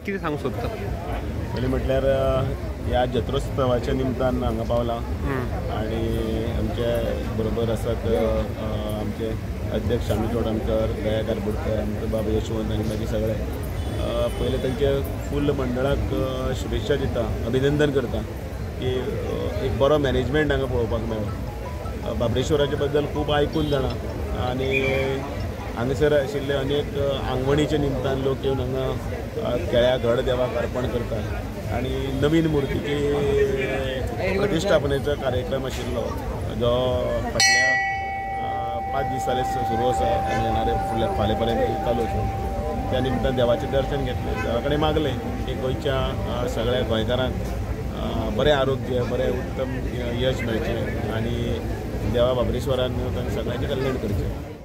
कितें सांगूंक सोदता? पयलीं म्हटल्यार ह्या जत्रोत्सवाच्या निमतान हांगा पावला आणि आमचे बरोबर आसात आमचे अध्यक्ष आमी चोडणकर, दया कारबोडकर, आमचे बाबा यशवंत आनी बाकी सगळे. पयले तांचे फूल मंडळाक शुभेच्छा दिता, अभिनंदन करता की एक बरो मॅनेजमेंट हांगा पळोवपाक मेळ्ळो. बाबरेश्वराचे बद्दल खूब आयकून जाणा आनी हांगासर आशिल्ले अनेक आंगवणीच्या निमतान लोक येवन हांगा केळ्या घड देवाक अर्पण करतात आनी नवीन मुर्तीची प्रतिश्ठापनेचो कार्यक्रम आशिल्लो जो फाटल्या 5 दीस जाले सुरू आसा आनी येणारे फुडल्या फाल्यां पर्यंत चालू आसा. त्या निमतान देवाचें दर्शन घेतलें, देवा कडेन मागलें की गोंयच्या सगळ्या गोंयकारांक बरें आरोग्य, बरें उत्तम यश मेळचें आनी देवा बाबरेश्वरान सगळ्यांचें कल्याण करचें.